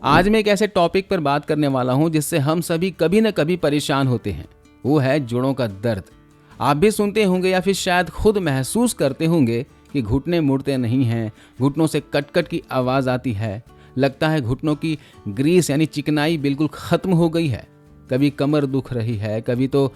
आज मैं एक ऐसे टॉपिक पर बात करने वाला हूं जिससे हम सभी कभी न कभी परेशान होते हैं। वो है जोड़ों का दर्द। आप भी सुनते होंगे या फिर शायद खुद महसूस करते होंगे कि घुटने मुड़ते नहीं हैं, घुटनों से कट-कट की आवाज़ आती है। लगता है घुटनों की ग्रीस यानी चिकनाई बिल्कुल ख़त्म हो गई है। कभी कमर दुख रही है, कभी तो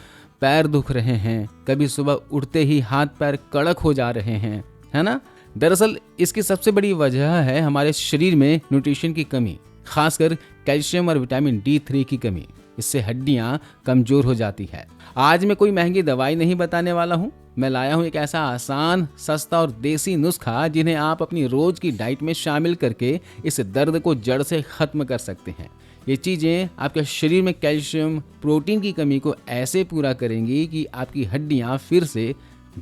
पैर दुख रहे हैं, कभी सुबह उठते ही हाथ पैर कड़क हो जा रहे हैं, है ना? दरअसल इसकी सबसे बड़ी वजह है हमारे शरीर में न्यूट्रिशन की कमी, खासकर कैल्शियम और विटामिन D3 की कमी। इससे हड्डियां कमजोर हो जाती है। आज मैं कोई महंगी दवाई नहीं बताने वाला हूँ। मैं लाया हूँ एक ऐसा आसान, सस्ता और देसी नुस्खा जिन्हें आप अपनी रोज की डाइट में शामिल करके इस दर्द को जड़ से खत्म कर सकते हैं। ये चीजें आपके शरीर में कैल्शियम, प्रोटीन की कमी को ऐसे पूरा करेंगी कि आपकी हड्डियां फिर से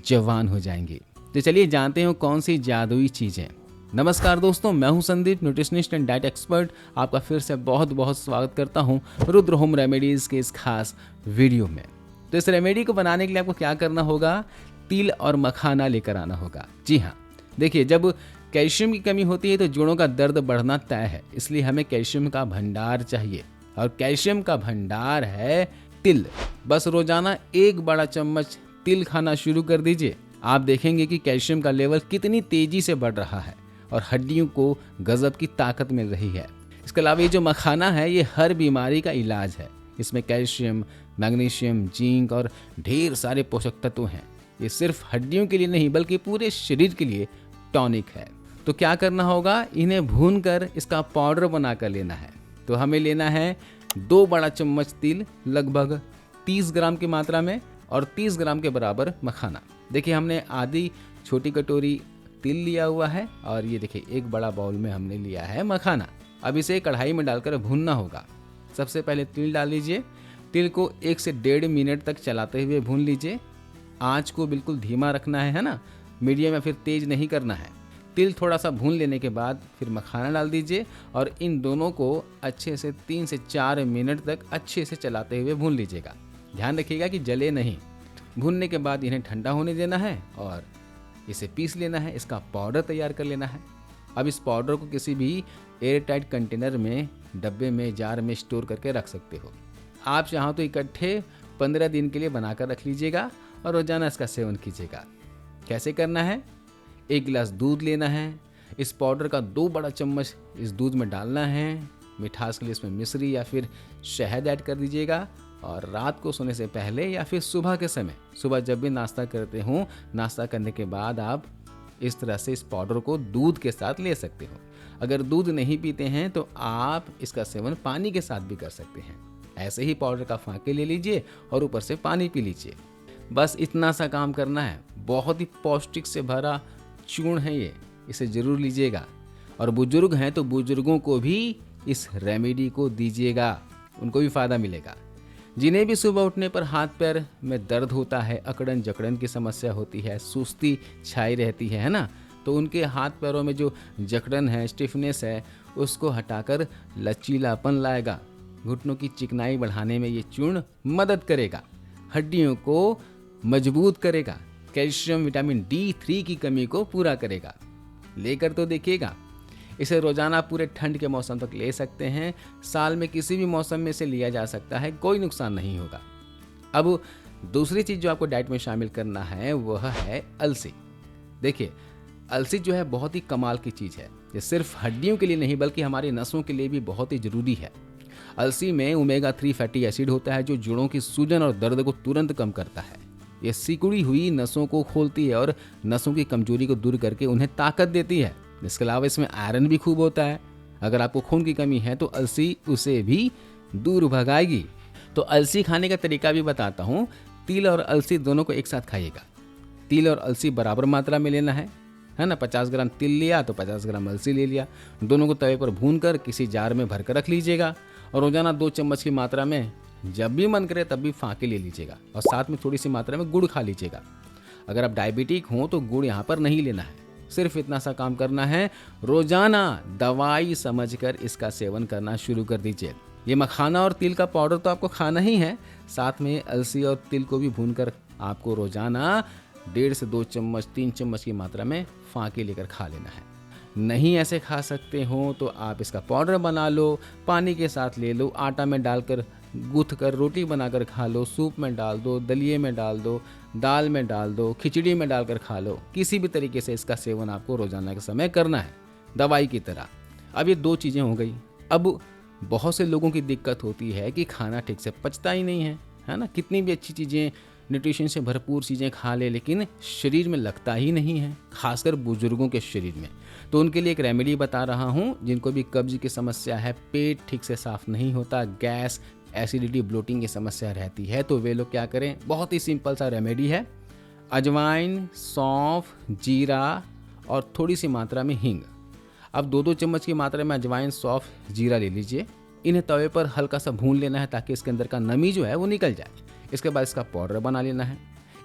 जवान हो जाएंगी। तो चलिए जानते हो कौन सी जादुई चीजें। नमस्कार दोस्तों, मैं हूं Sandeep, nutritionist and diet expert. आपका फिर से बहुत बहुत स्वागत करता हूं रुद्र होम रेमेडीज के इस खास वीडियो में। तो इस रेमेडी को बनाने के लिए आपको क्या करना होगा? तिल और मखाना लेकर आना होगा। जी हाँ, देखिए, जब कैल्शियम की कमी होती है तो जोड़ों का दर्द बढ़ना तय है। इसलिए हमें कैल्शियम का भंडार चाहिए और कैल्शियम का भंडार है तिल। बस रोजाना एक बड़ा चम्मच तिल खाना शुरू कर दीजिए। आप देखेंगे कि कैल्शियम का लेवल कितनी तेजी से बढ़ रहा है और हड्डियों को गजब की ताकत मिल रही है। इसके अलावा ये जो मखाना है ये हर बीमारी का इलाज है। इसमें कैल्शियम, मैग्नीशियम, जिंक और ढेर सारे पोषक तत्व हैं। ये सिर्फ हड्डियों के लिए नहीं बल्कि पूरे शरीर के लिए टॉनिक है। तो क्या करना होगा? इन्हें भूनकर इसका पाउडर बना कर लेना है। तो हमें लेना है 2 बड़ा चम्मच तिल, लगभग 30 ग्राम की मात्रा में, और 30 ग्राम के बराबर मखाना। देखिए, हमने आधी छोटी कटोरी तिल लिया हुआ है और ये देखिए एक बड़ा बाउल में हमने लिया है मखाना। अब इसे कढ़ाई में डालकर भूनना होगा। सबसे पहले तिल डाल लीजिए। तिल को 1 से 1.5 मिनट तक चलाते हुए भून लीजिए। आंच को बिल्कुल धीमा रखना है ना, मीडियम या फिर तेज नहीं करना है। तिल थोड़ा सा भून लेने के बाद फिर मखाना डाल दीजिए और इन दोनों को अच्छे से 3 से 4 मिनट तक अच्छे से चलाते हुए भून लीजिएगा। ध्यान रखिएगा कि जले नहीं। भूनने के बाद इन्हें ठंडा होने देना है और इसे पीस लेना है। इसका पाउडर तैयार कर लेना है। अब इस पाउडर को किसी भी एयर टाइट कंटेनर में, डब्बे में, जार में स्टोर करके रख सकते हो। आप चाहो तो इकट्ठे 15 दिन के लिए बनाकर रख लीजिएगा और रोजाना इसका सेवन कीजिएगा। कैसे करना है? 1 गिलास दूध लेना है। इस पाउडर का 2 बड़ा चम्मच इस दूध में डालना है। मिठास के लिए इसमें मिश्री या फिर शहद ऐड कर दीजिएगा। और रात को सोने से पहले या फिर सुबह के समय, सुबह जब भी नाश्ता करते हो, नाश्ता करने के बाद आप इस तरह से इस पाउडर को दूध के साथ ले सकते हो। अगर दूध नहीं पीते हैं तो आप इसका सेवन पानी के साथ भी कर सकते हैं। ऐसे ही पाउडर का फांके ले लीजिए और ऊपर से पानी पी लीजिए। बस इतना सा काम करना है। बहुत ही पौष्टिक से भरा चूर्ण है ये, इसे जरूर लीजिएगा। और बुजुर्ग हैं तो बुजुर्गों को भी इस रेमेडी को दीजिएगा, उनको भी फायदा मिलेगा। जिन्हें भी सुबह उठने पर हाथ पैर में दर्द होता है, अकड़न जकड़न की समस्या होती है, सुस्ती छाई रहती है ना, तो उनके हाथ पैरों में जो जकड़न है, स्टिफनेस है, उसको हटाकर लचीलापन लाएगा। घुटनों की चिकनाई बढ़ाने में ये चूर्ण मदद करेगा। हड्डियों को मजबूत करेगा। कैल्शियम, विटामिन D3 की कमी को पूरा करेगा। लेकर तो देखिएगा। इसे रोजाना पूरे ठंड के मौसम तक ले सकते हैं। साल में किसी भी मौसम में से लिया जा सकता है, कोई नुकसान नहीं होगा। अब दूसरी चीज जो आपको डाइट में शामिल करना है वह है अलसी। देखिए, अलसी जो है बहुत ही कमाल की चीज है। ये सिर्फ हड्डियों के लिए नहीं बल्कि हमारी नसों के लिए भी बहुत ही जरूरी है। अलसी में ओमेगा 3 फैटी एसिड होता है जो जोड़ों की सूजन और दर्द को तुरंत कम करता है। ये सिकुड़ी हुई नसों को खोलती है और नसों की कमजोरी को दूर करके उन्हें ताकत देती है। इसके अलावा इसमें आयरन भी खूब होता है। अगर आपको खून की कमी है तो अलसी उसे भी दूर भगाएगी। तो अलसी खाने का तरीका भी बताता हूँ। तिल और अलसी दोनों को एक साथ खाइएगा। तिल और अलसी बराबर मात्रा में लेना है ना। 50 ग्राम तिल लिया तो 50 ग्राम अलसी ले लिया। दोनों को तवे पर भूनकर किसी जार में भरकर रख लीजिएगा और रोजाना 2 चम्मच की मात्रा में जब भी मन करे तब भी फांके ले लीजिएगा और साथ में थोड़ी सी मात्रा में गुड़ खा लीजिएगा। अगर आप डायबिटिक हो तो गुड़ यहाँ पर नहीं लेना है। सिर्फ इतना सा काम करना है, रोजाना दवाई समझकर इसका सेवन करना शुरू कर दीजिए। ये मखाना और तिल का पाउडर तो आपको खाना ही है, साथ में अलसी और तिल को भी भूनकर आपको रोजाना 1.5 से 2 चम्मच 3 चम्मच की मात्रा में फांके लेकर खा लेना है। नहीं ऐसे खा सकते हो तो आप इसका पाउडर बना लो, पानी के साथ ले लो, आटा में डालकर गूँथ कर रोटी बनाकर खा लो, सूप में डाल दो, दलिए में डाल दो, दाल में डाल दो, खिचड़ी में डालकर खा लो। किसी भी तरीके से इसका सेवन आपको रोजाना के समय करना है, दवाई की तरह। अब ये 2 चीज़ें हो गई। अब बहुत से लोगों की दिक्कत होती है कि खाना ठीक से पचता ही नहीं है ना। कितनी भी अच्छी चीज़ें, न्यूट्रिशन से भरपूर चीज़ें खा ले, लेकिन शरीर में लगता ही नहीं है, खासकर बुजुर्गों के शरीर में। तो उनके लिए एक रेमेडी बता रहा हूँ। जिनको भी कब्ज की समस्या है, पेट ठीक से साफ नहीं होता, गैस, एसिडिटी, ब्लोटिंग की समस्या रहती है, तो वे लोग क्या करें, बहुत ही सिंपल सा रेमेडी है। अजवाइन, सौंफ, जीरा और थोड़ी सी मात्रा में हींग। अब 2-2 चम्मच की मात्रा में अजवाइन, सौंफ, जीरा ले लीजिए। इन्हें तवे पर हल्का सा भून लेना है ताकि इसके अंदर का नमी जो है वो निकल जाए। इसके बाद इसका पाउडर बना लेना है।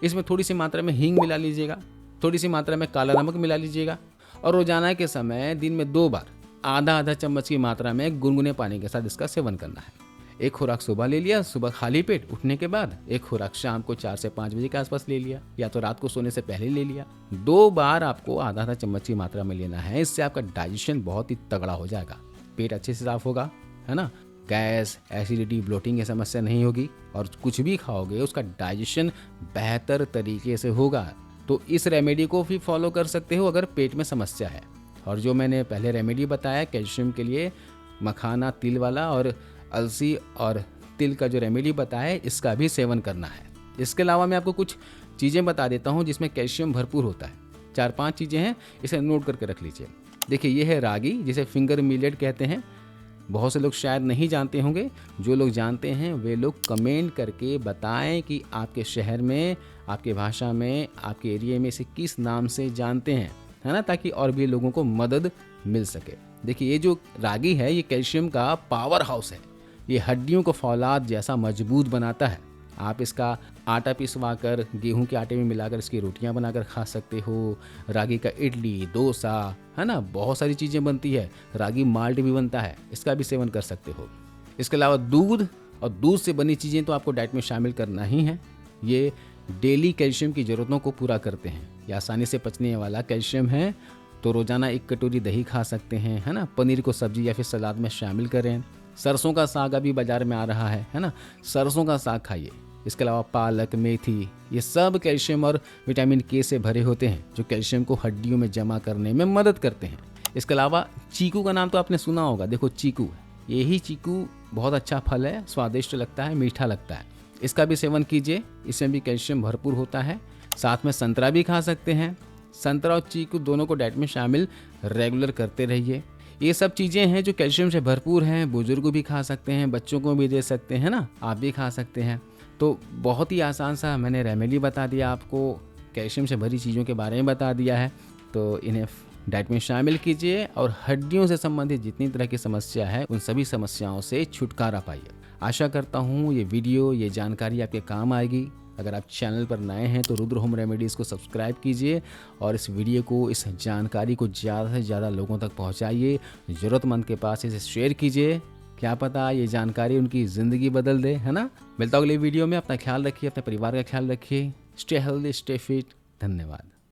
इसमें थोड़ी सी मात्रा में हींग मिला लीजिएगा, थोड़ी सी मात्रा में काला नमक मिला लीजिएगा और रोजाना के समय दिन में 2 बार आधा चम्मच की मात्रा में गुनगुने पानी के साथ इसका सेवन करना है। एक खुराक सुबह ले लिया, सुबह खाली पेट उठने के बाद। एक खुराक शाम को 4 से 5 बजे के आसपास ले लिया, या तो रात को सोने से पहले ले लिया। 2 बार आपको आधा चम्मच की मात्रा में लेना है। इससे आपका डाइजेशन बहुत ही तगड़ा हो जाएगा, पेट अच्छे से साफ होगा, है ना। गैस, एसिडिटी, ब्लोटिंग की समस्या नहीं होगी और कुछ भी खाओगे उसका डाइजेशन बेहतर तरीके से होगा। तो इस रेमेडी को भी फॉलो कर सकते हो अगर पेट में समस्या है। और जो मैंने पहले रेमेडी बताया कैल्शियम के लिए, मखाना, तिल वाला और अलसी और तिल का जो रेमेडी बताया है, इसका भी सेवन करना है। इसके अलावा मैं आपको कुछ चीज़ें बता देता हूँ जिसमें कैल्शियम भरपूर होता है। 4-5 चीज़ें हैं, इसे नोट करके रख लीजिए। देखिए, ये है रागी, जिसे फिंगर मिलेट कहते हैं। बहुत से लोग शायद नहीं जानते होंगे। जो लोग जानते हैं वे लोग कमेंट करके बताएं कि आपके शहर में, आपके भाषा में, आपके एरिया में इसे किस नाम से जानते हैं, है ना, ताकि और भी लोगों को मदद मिल सके। देखिए, ये जो रागी है ये कैल्शियम का पावर हाउस है। ये हड्डियों को फौलाद जैसा मजबूत बनाता है। आप इसका आटा पिसवा कर गेहूं के आटे में मिलाकर इसकी रोटियां बनाकर खा सकते हो। रागी का इडली, डोसा, है ना, बहुत सारी चीज़ें बनती है। रागी माल्ट भी बनता है, इसका भी सेवन कर सकते हो। इसके अलावा दूध और दूध से बनी चीज़ें तो आपको डाइट में शामिल करना ही है। ये डेली कैल्शियम की ज़रूरतों को पूरा करते हैं। ये आसानी से पचने वाला कैल्शियम है, तो रोज़ाना 1 कटोरी दही खा सकते हैं, है ना। पनीर को सब्जी या फिर सलाद में शामिल करें। सरसों का साग अभी बाजार में आ रहा है ना, सरसों का साग खाइए। इसके अलावा पालक, मेथी, ये सब कैल्शियम और विटामिन के से भरे होते हैं, जो कैल्शियम को हड्डियों में जमा करने में मदद करते हैं। इसके अलावा चीकू का नाम तो आपने सुना होगा। देखो, चीकू, यही चीकू बहुत अच्छा फल है, स्वादिष्ट लगता है, मीठा लगता है। इसका भी सेवन कीजिए, इसमें भी कैल्शियम भरपूर होता है। साथ में संतरा भी खा सकते हैं। संतरा और चीकू दोनों को डाइट में शामिल रेगुलर करते रहिए। ये सब चीज़ें हैं जो कैल्शियम से भरपूर हैं। बुजुर्ग भी खा सकते हैं, बच्चों को भी दे सकते हैं ना, आप भी खा सकते हैं। तो बहुत ही आसान सा मैंने रेमेडी बता दिया आपको, कैल्शियम से भरी चीज़ों के बारे में बता दिया है। तो इन्हें डाइट में शामिल कीजिए और हड्डियों से संबंधित जितनी तरह की समस्या है उन सभी समस्याओं से छुटकारा पाइए। आशा करता हूँ ये वीडियो, ये जानकारी आपके काम आएगी। अगर आप चैनल पर नए हैं तो रुद्र होम रेमेडीज़ को सब्सक्राइब कीजिए और इस वीडियो को, इस जानकारी को ज़्यादा से ज़्यादा लोगों तक पहुँचाइए। ज़रूरतमंद के पास इसे शेयर कीजिए, क्या पता ये जानकारी उनकी ज़िंदगी बदल दे, है ना। मिलता हूँ अगले वीडियो में। अपना ख्याल रखिए, अपने परिवार का ख्याल रखिए। Stay healthy, stay fit. धन्यवाद।